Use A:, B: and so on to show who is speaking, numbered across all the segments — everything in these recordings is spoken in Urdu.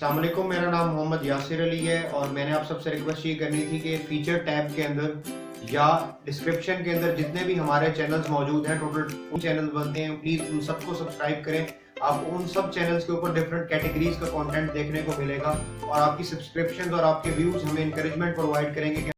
A: السلام علیکم، میرا نام محمد یاسر علی ہے اور میں نے آپ سب سے ریکویسٹ یہ کرنی تھی کہ فیچر ٹیب کے اندر یا ڈسکرپشن کے اندر جتنے بھی ہمارے چینلز موجود ہیں، ٹوٹل چینلز بنتے ہیں، پلیز ان سب کو سبسکرائب کریں۔ آپ ان سب چینلز کے اوپر ڈیفرنٹ کیٹیگریز کا کانٹینٹ دیکھنے کو ملے گا اور آپ کی سبسکرپشنز اور آپ کے ویوز ہمیں انکریجمنٹ پرووائڈ کریں گے کہ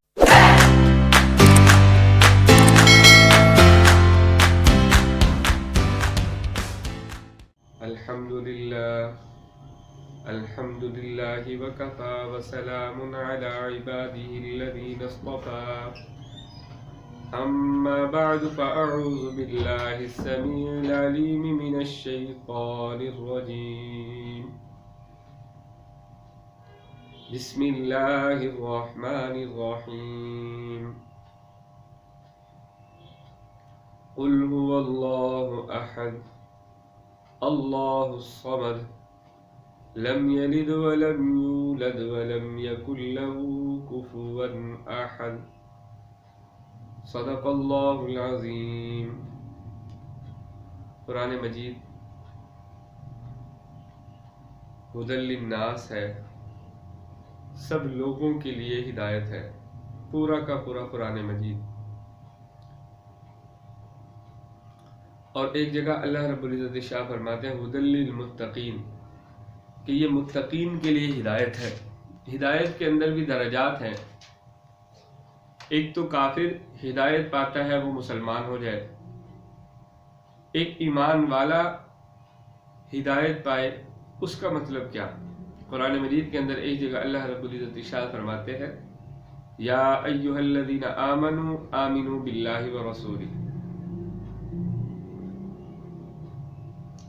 B: الحمد لله وكفى وسلام على عباده الذين اصطفى أما بعد فأعوذ بالله السميع العليم من الشيطان الرجيم بسم الله الرحمن الرحيم قل هو الله أحد الله الصمد لم يلد ولم يولد ولم يكن له كفوا أحد صدق اللہ العظیم۔ قرآن مجید ہدی للناس ہے، سب لوگوں کے لیے ہدایت ہے، پورا کا پورا قرآن مجید۔ اور ایک جگہ اللہ رب العزت ارشاد فرماتے ہیں ہدی للمتقین، کہ یہ متقین کے لیے ہدایت ہے۔ ہدایت کے اندر بھی درجات ہیں۔ ایک تو کافر ہدایت پاتا ہے وہ مسلمان ہو جائے، ایک ایمان والا ہدایت پائے، اس کا مطلب کیا؟ قرآن مجید کے اندر ایک جگہ اللہ رب العزت ارشاد فرماتے ہیں یا ایھا الذین آمنوا آمنوا باللہ ورسولہ،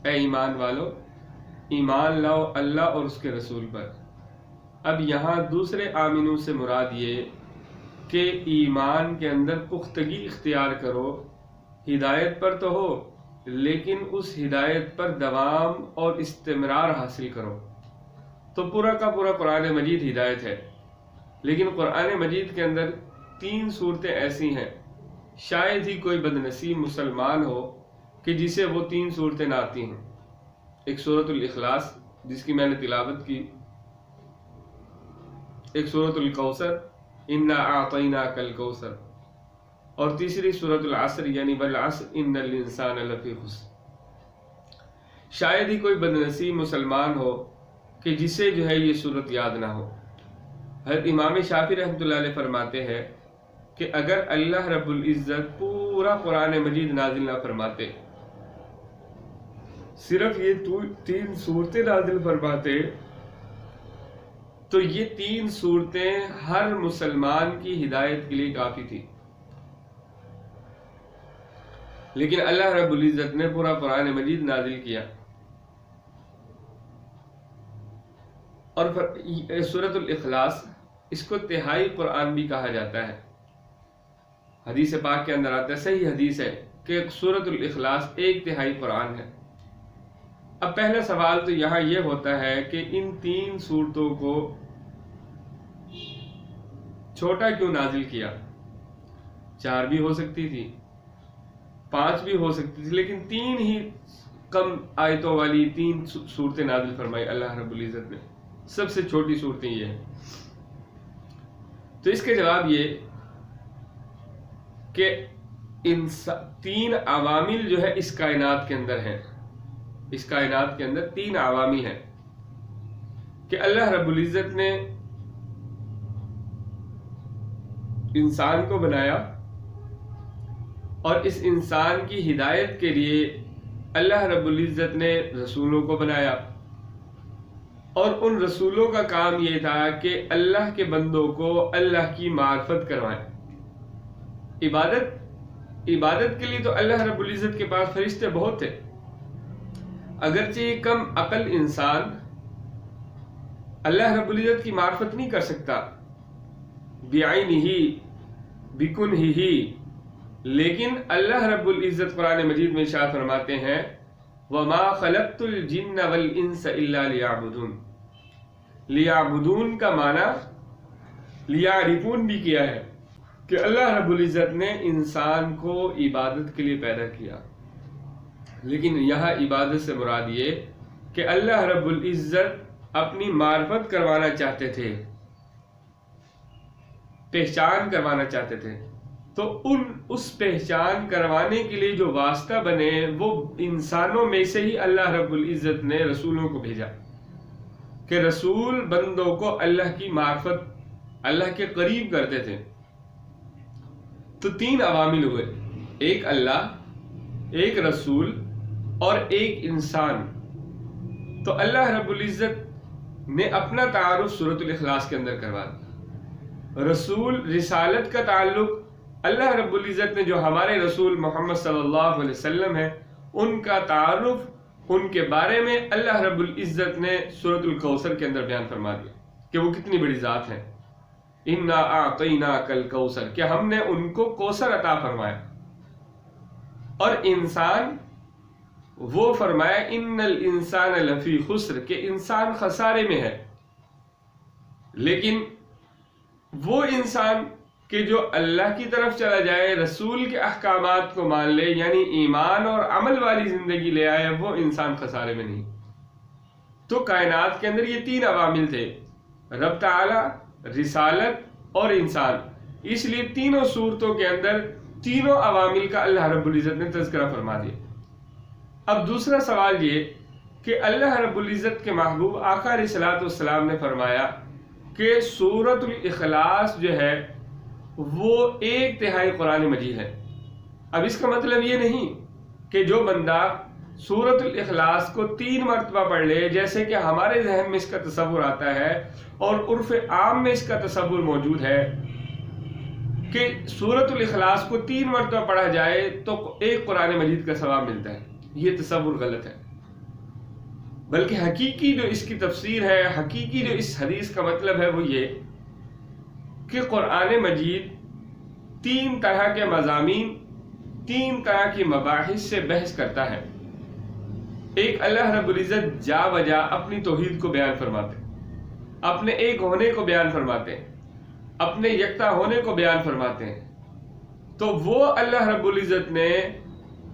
B: اے ایمان والو ایمان لاؤ اللہ اور اس کے رسول پر۔ اب یہاں دوسرے آمنو سے مراد یہ کہ ایمان کے اندر پختگی اختیار کرو، ہدایت پر تو ہو لیکن اس ہدایت پر دوام اور استمرار حاصل کرو۔ تو پورا کا پورا قرآن مجید ہدایت ہے، لیکن قرآن مجید کے اندر 3 صورتیں ایسی ہیں، شاید ہی کوئی بدنصیب مسلمان ہو کہ جسے وہ 3 صورتیں نہ آتی ہیں۔ ایک سورۃ الاخلاص جس کی میں نے تلاوت کی، ایک سورۃ الکوثر انا اعطیناک الکوثر، اور تیسری سورۃ العصر یعنی والعصر ان الانسان لفی خسر۔ شاید ہی کوئی بدنصیب مسلمان ہو کہ جسے جو ہے یہ سورت یاد نہ ہو۔ حضرت امام شافعی رحمۃ اللہ علیہ فرماتے ہیں کہ اگر اللہ رب العزت پورا قرآن مجید نازل نہ فرماتے، صرف یہ 3 صورتیں نازل فرماتے، تو یہ 3 صورتیں ہر مسلمان کی ہدایت کے لیے کافی تھی۔ لیکن اللہ رب العزت نے پورا قرآن مجید نازل کیا، اور سورۃ الاخلاص اس کو تہائی قرآن بھی کہا جاتا ہے۔ حدیث پاک کے اندر آتا ہے، صحیح حدیث ہے کہ سورۃ الاخلاص 1/3 قرآن ہے۔ اب پہلا سوال تو یہاں یہ ہوتا ہے کہ ان 3 صورتوں کو چھوٹا کیوں نازل کیا؟ 4 بھی ہو سکتی تھی، 5 بھی ہو سکتی تھی، لیکن 3 ہی کم آیتوں والی 3 صورتیں نازل فرمائی اللہ رب العزت نے۔ سب سے چھوٹی صورتیں یہ ہیں۔ تو اس کے جواب یہ کہ ان 3 عوامل جو ہے اس کائنات کے اندر ہیں۔ اس کائنات کے اندر 3 عوامل ہیں کہ اللہ رب العزت نے انسان کو بنایا، اور اس انسان کی ہدایت کے لیے اللہ رب العزت نے رسولوں کو بنایا، اور ان رسولوں کا کام یہ تھا کہ اللہ کے بندوں کو اللہ کی معرفت کروائیں۔ عبادت کے لیے تو اللہ رب العزت کے پاس فرشتے بہت تھے، اگرچہ کم عقل انسان اللہ رب العزت کی معرفت نہیں کر سکتا بعینہ بکنہ، لیکن اللہ رب العزت قرآن مجید میں ارشاد فرماتے ہیں وما خلقت الجن والانس الا لیعبدون۔ لیعبدون کا معنی لیعرفون بھی کیا ہے کہ اللہ رب العزت نے انسان کو عبادت کے لیے پیدا کیا، لیکن یہاں عبادت سے مراد یہ کہ اللہ رب العزت اپنی معرفت کروانا چاہتے تھے، پہچان کروانا چاہتے تھے، تو اس پہچان کروانے کے لیے جو واسطہ بنے وہ انسانوں میں سے ہی اللہ رب العزت نے رسولوں کو بھیجا، کہ رسول بندوں کو اللہ کی معرفت، اللہ کے قریب کرتے تھے۔ تو 3 عوامل ہوئے، ایک اللہ، ایک رسول اور ایک انسان۔ تو اللہ رب العزت نے اپنا تعارف سورۃ الاخلاص کے اندر کروا دیا۔ رسول، رسالت کا تعلق اللہ رب العزت نے جو ہمارے رسول محمد صلی اللہ علیہ وسلم ہے ان کا تعارف، ان کے بارے میں اللہ رب العزت نے سورۃ الکوثر کے اندر بیان فرما دیا کہ وہ کتنی بڑی ذات ہے۔ اِنَّا أَعْطَيْنَاكَ الْكَوْثَرَ، کہ ہم نے ان کو کوثر عطا فرمایا۔ اور انسان، وہ فرمایا اِنَّ الْإِنسَانَ لَفِي خُسْرٍ، کہ انسان خسارے میں ہے۔ لیکن وہ انسان کہ جو اللہ کی طرف چلا جائے، رسول کے احکامات کو مان لے، یعنی ایمان اور عمل والی زندگی لے آئے، وہ انسان خسارے میں نہیں۔ تو کائنات کے اندر یہ 3 عوامل تھے، رب تعالی، رسالت اور انسان۔ اس لیے تینوں صورتوں کے اندر تینوں عوامل کا اللہ رب العزت نے تذکرہ فرما دیا۔ اب دوسرا سوال یہ کہ اللہ رب العزت کے محبوب آقا علیہ الصلوۃ والسلام نے فرمایا کہ سورۃ الاخلاص جو ہے وہ 1/3 قرآن مجید ہے۔ اب اس کا مطلب یہ نہیں کہ جو بندہ سورۃ الاخلاص کو 3 مرتبہ پڑھ لے، جیسے کہ ہمارے ذہن میں اس کا تصور آتا ہے اور عرف عام میں اس کا تصور موجود ہے کہ سورۃ الاخلاص کو 3 مرتبہ پڑھا جائے تو 1 قرآن مجید کا ثواب ملتا ہے۔ یہ تصور غلط ہے، بلکہ حقیقی جو اس کی تفسیر ہے، حقیقی جو اس حدیث کا مطلب ہے وہ یہ کہ قرآن مجید 3 طرح کے مضامین، 3 طرح کی مباحث سے بحث کرتا ہے۔ ایک، اللہ رب العزت جا بجا اپنی توحید کو بیان فرماتے، اپنے ایک ہونے کو بیان فرماتے ہیں، اپنے یکتا ہونے کو بیان فرماتے ہیں۔ تو وہ اللہ رب العزت نے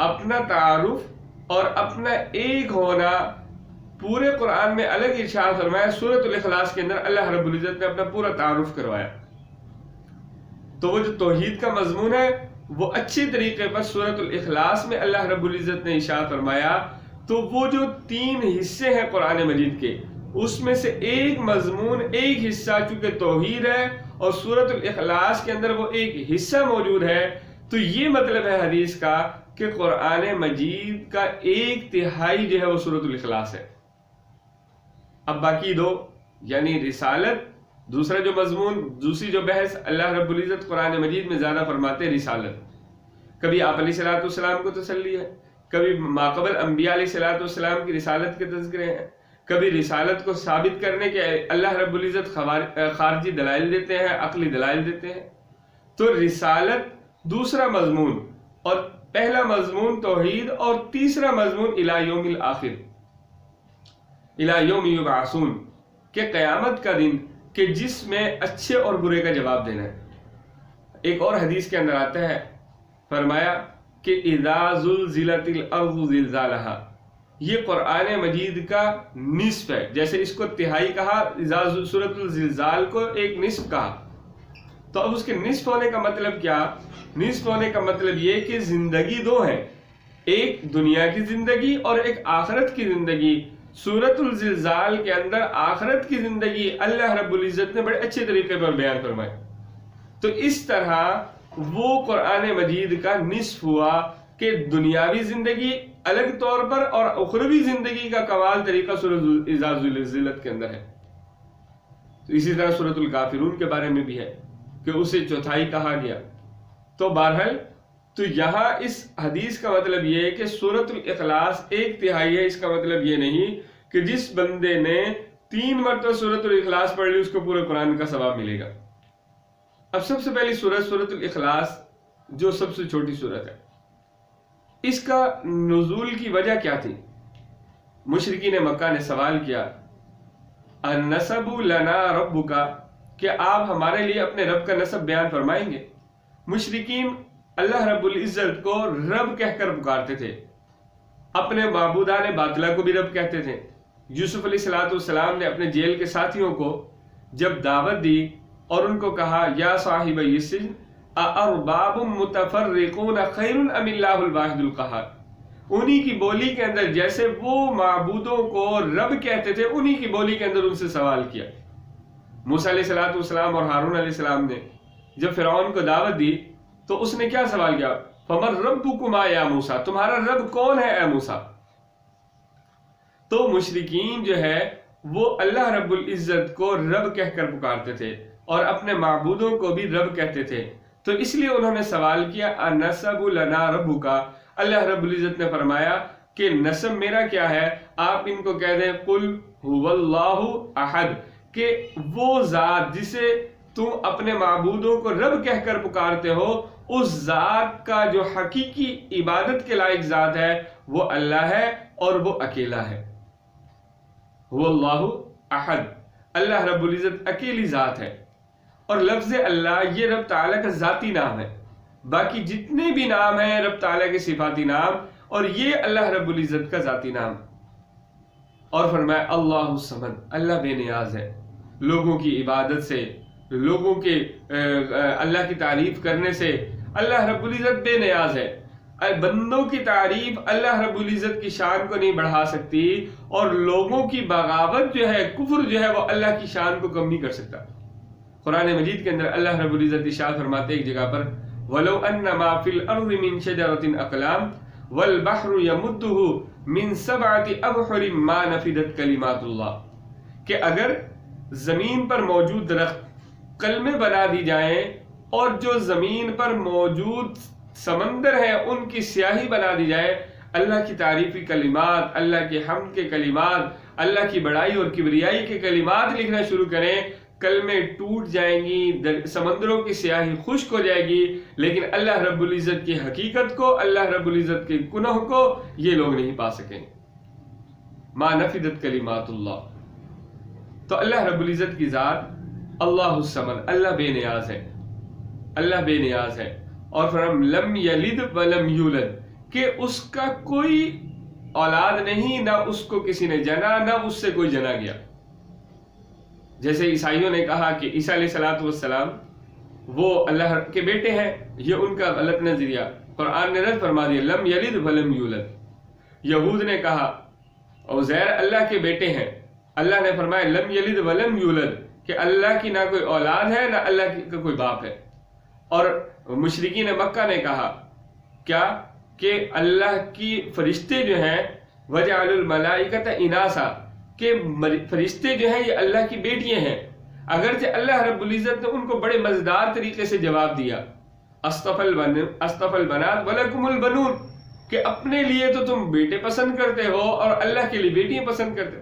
B: اپنا تعارف اور اپنا ایک ہونا پورے قرآن میں الگ ارشاد فرمایا۔ سورۃ الاخلاص کے اندر اللہ رب العزت نے اپنا پورا تعارف کروایا۔ تو وہ جو توحید کا مضمون ہے وہ اچھی طریقے پر سورۃ الاخلاص میں اللہ رب العزت نے ارشاد فرمایا۔ تو وہ جو 3 حصے ہیں قرآن مجید کے، اس میں سے ایک مضمون، ایک حصہ چونکہ توحید ہے اور سورۃ الاخلاص کے اندر وہ ایک حصہ موجود ہے، تو یہ مطلب ہے حدیث کا کہ قرآن مجید کا 1/3 جو ہے وہ سورۃ الاخلاص ہے۔ اب باقی 2 یعنی رسالت، دوسرا جو مضمون، دوسری جو بحث اللہ رب العزت قرآن مجید میں زیادہ فرماتے ہیں رسالت۔ کبھی آپ علیہ الصلوۃ والسلام کو تسلی ہے، کبھی ماقبل انبیاء علیہ الصلوۃ والسلام کی رسالت کے تذکرے ہیں، کبھی رسالت کو ثابت کرنے کے اللہ رب العزت خارجی دلائل دیتے ہیں، عقلی دلائل دیتے ہیں۔ تو رسالت دوسرا مضمون، اور پہلا مضمون توحید، اور تیسرا مضمون الی یوم الآخر، الی یوم یبعثون، کہ قیامت کا دن، کہ جس میں اچھے اور برے کا جواب دینا ہے۔ ایک اور حدیث کے اندر آتا ہے، فرمایا کہ اذا زلزلت الارض زلزالہا، یہ قرآن مجید کا نصف ہے۔ جیسے اس کو 1/3 کہا، سورۃ الزلزال کو ایک نصف کہا، تو اب اس کے نصف ہونے کا مطلب کیا؟ نصف ہونے کا مطلب یہ کہ زندگی 2 ہیں، ایک دنیا کی زندگی اور ایک آخرت کی زندگی۔ سورۃ الزلزال کے اندر آخرت کی زندگی اللہ رب العزت نے بڑے اچھے طریقے پر بیان فرمائی۔ تو اس طرح وہ قرآن مجید کا نصف ہوا کہ دنیاوی زندگی الگ طور پر اور اخروی زندگی کا کمال طریقہ سورۃ اذا زلزلت کے اندر ہے۔ تو اسی طرح سورۃ الکافرون کے بارے میں بھی ہے کہ اسے 1/4 کہا گیا۔ تو بہرحال تو یہاں اس حدیث کا مطلب یہ ہے کہ سورۃ الاخلاص 1/3 ہے۔ اس کا مطلب یہ نہیں کہ جس بندے نے 3 مرتبہ سورۃ الاخلاص پڑھ لی اس کو پورے قرآن کا ثواب ملے گا۔ اب سب سے پہلی سورۃ الاخلاص جو سب سے چھوٹی سورت ہے، اس کا نزول کی وجہ کیا تھی؟ مشرکین مکہ نے سوال کیا، النسب لنا ربک، کہ آپ ہمارے لیے اپنے رب کا نسب بیان فرمائیں گے؟ مشرکین اللہ رب العزت کو رب کہہ کر پکارتے تھے، اپنے معبودان باطلہ کو بھی رب کہتے تھے، یوسف علیہ السلام نے اپنے جیل کے ساتھیوں کو جب دعوت دی اور ان کو کہا یا صاحب السجن اارباب متفرقون خیر ام اللہ الواحد القہار، انہی کی بولی کے اندر جیسے وہ معبودوں کو رب کہتے تھے انہی کی بولی کے اندر ان سے سوال کیا۔ موسیٰ علیہ السلام اور ہارون علیہ السلام نے جب فرعون کو دعوت دی تو اس نے کیا سوال کیا؟ فمن ربکما یا موسیٰ، تمہارا رب کون ہے اے موسیٰ؟ تو مشرکین جو ہے وہ اللہ رب العزت کو رب کہہ کر پکارتے تھے اور اپنے معبودوں کو بھی رب کہتے تھے، تو اس لیے انہوں نے سوال کیا انسب لنا ربکا، اللہ رب العزت نے فرمایا کہ نسب میرا کیا ہے؟ آپ ان کو کہہ دیں قل هو اللہ احد، کہ وہ ذات جسے تم اپنے معبودوں کو رب کہہ کر پکارتے ہو اس ذات کا جو حقیقی عبادت کے لائق ذات ہے وہ اللہ ہے اور وہ اکیلا ہے۔ هو اللہ احد، اللہ رب العزت اکیلی ذات ہے، اور لفظ اللہ یہ رب تعالیٰ کا ذاتی نام ہے، باقی جتنے بھی نام ہیں رب تعالیٰ کے صفاتی نام، اور یہ اللہ رب العزت کا ذاتی نام۔ اور فرمایا اللہ الصمد، اللہ بے نیاز ہے، لوگوں کی عبادت سے، لوگوں کے اللہ کی تعریف کرنے سے اللہ رب العزت بے نیاز ہے۔ بندوں کی تعریف اللہ رب العزت کی شان کو نہیں بڑھا سکتی، اور لوگوں کی بغاوت جو ہے، کفر جو ہے، وہ اللہ کی شان کو کم نہیں کر سکتا۔ قرآن مجید کے اندر اللہ رب العزت ارشاد فرماتے ایک جگہ پر وَلَوْ أَنَّ مَا فِي الْأَرْضِ مِن شَجَرَةٍ أَقْلَامٌ وَالْبَحْرُ يَمُدُّهُ مِن سَبْعَةِ أَبْحُرٍ مَا نَفِدَتْ كَلِمَاتُ اللَّهِ، کہ اگر زمین پر موجود درخت کلمے بنا دی جائیں اور جو زمین پر موجود سمندر ہیں ان کی سیاہی بنا دی جائے، اللہ کی تعریفی کلمات، اللہ کے حمد کے کلمات، اللہ کی بڑائی اور کبریائی کے کلمات لکھنا شروع کریں، کلمے ٹوٹ جائیں گی، سمندروں کی سیاہی خشک ہو جائے گی، لیکن اللہ رب العزت کی حقیقت کو، اللہ رب العزت کے کنہ کو یہ لوگ نہیں پا سکیں۔ ما نفدت کلمات اللہ، تو اللہ رب العزت کی ذات اللہ الصمد، اللہ بے نیاز ہے، اللہ بے نیاز ہے، اور فرم لم یلد ولم یولد، کہ اس کا کوئی اولاد نہیں، نہ اس کو کسی نے جنا، نہ اس سے کوئی جنا گیا۔ جیسے عیسائیوں نے کہا کہ عیسیٰ علیہ السلام وہ اللہ کے بیٹے ہیں، یہ ان کا غلط نظریہ، قرآن نے رد فرما دیا لم یلد ولم یولد۔ یہود نے کہا عزیر اللہ کے بیٹے ہیں، اللہ نے فرمایا لم یلد ولم یولد، کہ اللہ کی نہ کوئی اولاد ہے نہ اللہ کا کوئی باپ ہے۔ اور مشرکین مکہ نے کہا کیا کہ اللہ کی فرشتے جو ہیں وَجَعَلُوا الْمَلَائِكَةَ إِنَاثًا، کہ فرشتے جو ہیں یہ اللہ کی بیٹیاں ہیں، اگرچہ اللہ رب العزت نے ان کو بڑے مزیدار طریقے سے جواب دیا اصطفى البنات وَلَكُمُ الْبَنُونَ، کہ اپنے لیے تو تم بیٹے پسند کرتے ہو اور اللہ کے لیے بیٹیاں پسند کرتے ہو۔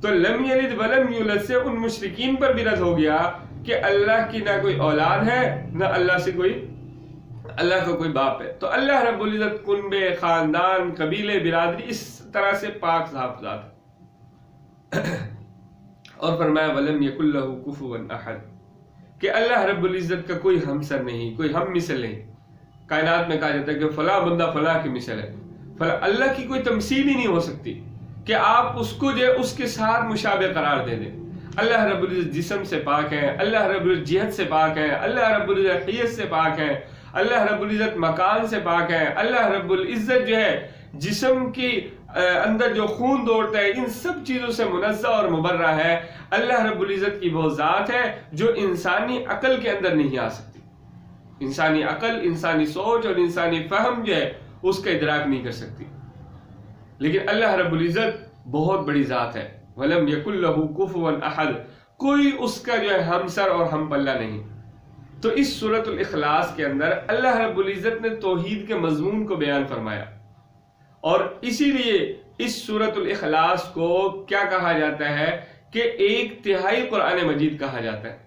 B: تو لم یلد ولم یولد سے ان مشرکین پر بھی رد ہو گیا کہ اللہ کی نہ کوئی اولاد ہے نہ اللہ کا کوئی باپ ہے۔ تو اللہ رب العزت کنبے، خاندان، قبیلے، برادری اس طرح سے پاک صاف ذات ہے۔ اور فرمایا ولم یکن لہ کفوا احد، کہ اللہ رب العزت کا کوئی ہمسر نہیں، کوئی ہم مثل نہیں۔ کائنات میں کہا جاتا ہے کہ فلاں بندہ فلاں کی مثل ہے، اللہ کی کوئی تمثیل ہی نہیں ہو سکتی کہ آپ اس کو جو اس کے ساتھ مشابہ قرار دے دیں۔ اللہ رب العزت جسم سے پاک ہے، اللہ رب العزت جہت سے پاک ہے، اللہ رب العزت حیت سے پاک ہے، اللہ رب العزت مکان سے پاک ہے، اللہ رب العزت جو ہے جسم کی اندر جو خون دوڑتا ہے ان سب چیزوں سے منزہ اور مبرہ ہے۔ اللہ رب العزت کی وہ ذات ہے جو انسانی عقل کے اندر نہیں آ سکتی، انسانی عقل، انسانی سوچ اور انسانی فہم جو ہے اس کا ادراک نہیں کر سکتی، لیکن اللہ رب العزت بہت بڑی ذات ہے۔ وَلَمْ يَكُنْ لَهُ كُفُوًا أَحَدٌ، کوئی اس کا جو ہے ہمسر اور ہم پلہ نہیں۔ تو اس سورۃ الاخلاص کے اندر اللہ رب العزت نے توحید کے مضمون کو بیان فرمایا، اور اسی لیے اس سورۃ الاخلاص کو کیا کہا جاتا ہے کہ ایک تہائی قرآن مجید کہا جاتا ہے۔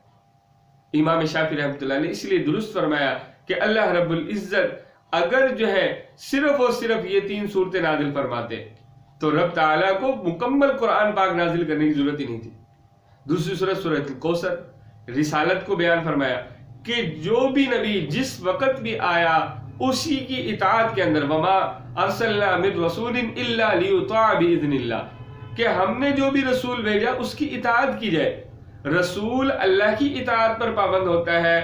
B: امام شافعی رحمۃ اللہ علیہ اس لیے درست فرمایا کہ اللہ رب العزت اگر جو ہے صرف اور صرف یہ 3 صورتیں نازل فرماتے تو رب تعالیٰ کو مکمل قرآن پاک نازل کرنے کی ضرورت ہی نہیں تھی۔ دوسری صورت سورۃ الکوثر، رسالت کو بیان فرمایا کہ جو بھی نبی جس وقت بھی آیا اسی کی اطاعت کے اندر وما ارسلنا من رسول الا لیطاع باذن اللہ، کہ ہم نے جو بھی رسول بھیجا اس کی اطاعت کی جائے. رسول اللہ کی اطاعت پر پابند ہوتا ہے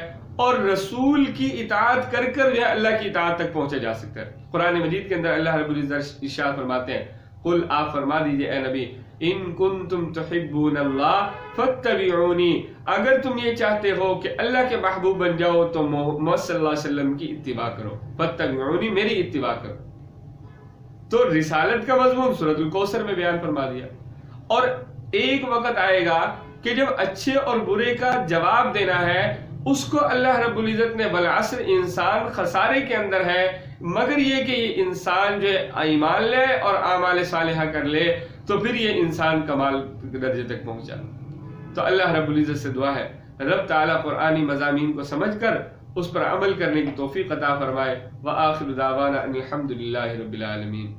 B: اور رسول کی اطاعت کر کر جو ہے اللہ کی اطاعت تک پہنچا جا سکتا ہے. قرآن مجید کے اندر اللہ رب العزت ارشاد فرماتے ہیں قل آپ فرما دیجئے اے نبی ان کنتم تحبون اللہ فاتبعونی اگر تم یہ چاہتے ہو کہ اللہ کے محبوب بن جاؤ تو محمد صلی اللہ علیہ وسلم کی اتباع کرو. فاتبعونی میری اتباع کرو. تو رسالت کا مضمون سورۃ الکوثر میں بیان فرما دیا. اور ایک وقت آئے گا کہ جب اچھے اور برے کا جواب دینا ہے اس کو اللہ رب العزت نے بالعصر انسان خسارے کے اندر ہے مگر یہ کہ یہ انسان جو ہے ایمان لے اور اعمال صالحہ کر لے تو پھر یہ انسان کمال درجے تک پہنچا. تو اللہ رب العزت سے دعا ہے رب تعالیٰ قرآنی مضامین کو سمجھ کر اس پر عمل کرنے کی توفیق عطا فرمائے. وآخر دعوانا ان الحمد للہ رب العالمین.